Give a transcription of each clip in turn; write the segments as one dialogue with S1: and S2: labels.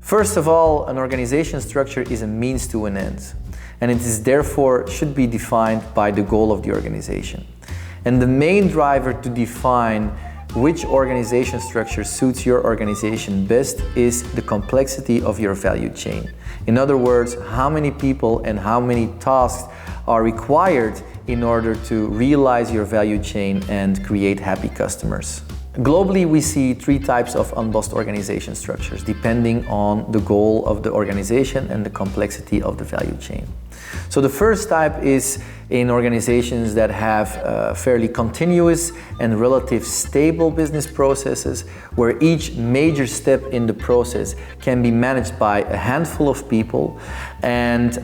S1: First of all, an organization structure is a means to an end, and it is therefore should be defined by the goal of the organization. And the main driver to define which organization structure suits your organization best is the complexity of your value chain. In other words, how many people and how many tasks are required in order to realize your value chain and create happy customers. Globally, we see three types of unbossed organization structures depending on the goal of the organization and the complexity of the value chain. So the first type is in organizations that have fairly continuous and relative stable business processes, where each major step in the process can be managed by a handful of people, and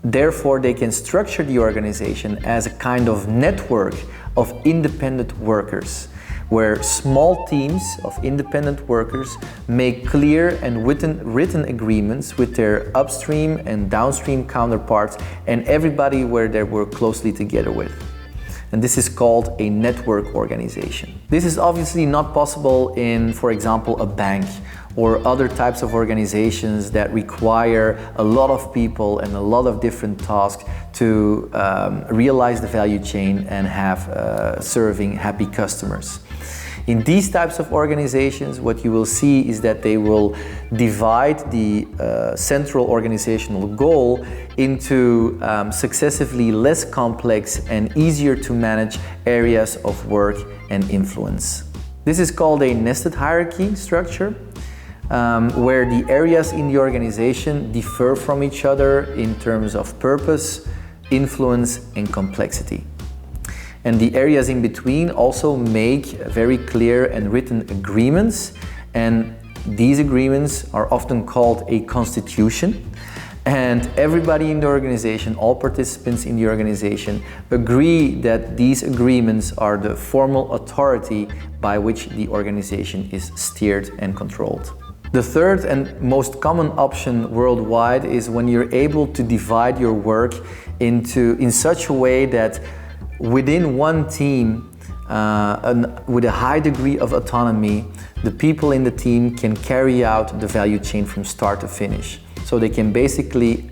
S1: therefore they can structure the organization as a kind of network of independent workers, where small teams of independent workers make clear and written agreements with their upstream and downstream counterparts and everybody where they work closely together with. And this is called a network organization. This is obviously not possible in, for example, a bank or other types of organizations that require a lot of people and a lot of different tasks to realize the value chain and have serving happy customers. In these types of organizations, what you will see is that they will divide the central organizational goal into successively less complex and easier to manage areas of work and influence. This is called a nested hierarchy structure, where the areas in the organization differ from each other in terms of purpose, influence, and complexity. And the areas in between also make very clear and written agreements, and these agreements are often called a constitution. And everybody in the organization, all participants in the organization, agree that these agreements are the formal authority by which the organization is steered and controlled. The third and most common option worldwide is when you're able to divide your work in such a way that within one team, with a high degree of autonomy, the people in the team can carry out the value chain from start to finish. So they can basically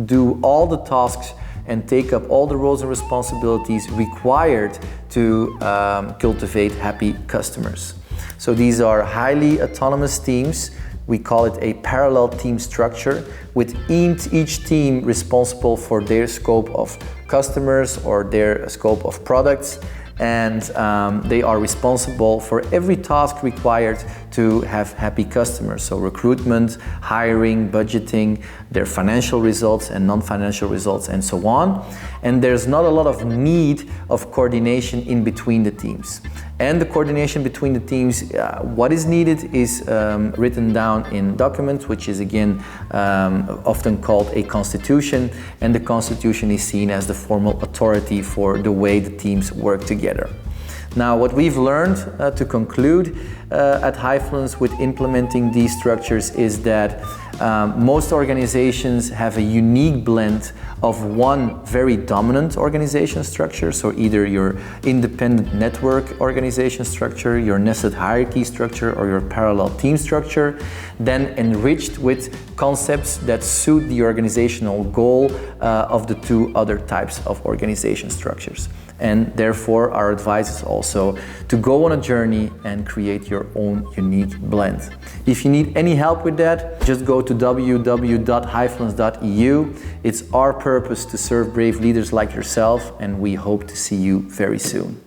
S1: do all the tasks and take up all the roles and responsibilities required to cultivate happy customers. So these are highly autonomous teams. We call it a parallel team structure, with each team responsible for their scope of customers or their scope of products, and they are responsible for every task required to have happy customers. So recruitment, hiring, budgeting, their financial results and non-financial results, and so on. And there's not a lot of need of coordination in between the teams. And the coordination between the teams, what is needed is written down in documents, which is again often called a constitution, and the constitution is seen as the formal authority for the way the teams work together. Now, what we've learned to conclude at Hyfluence with implementing these structures is that most organizations have a unique blend of one very dominant organization structure, so either your independent network organization structure, your nested hierarchy structure, or your parallel team structure, then enriched with concepts that suit the organizational goal of the two other types of organization structures. And therefore, our advice is also to go on a journey and create your own unique blend. If you need any help with that, just go to www.hyfluence.eu. It's our purpose to serve brave leaders like yourself, and we hope to see you very soon.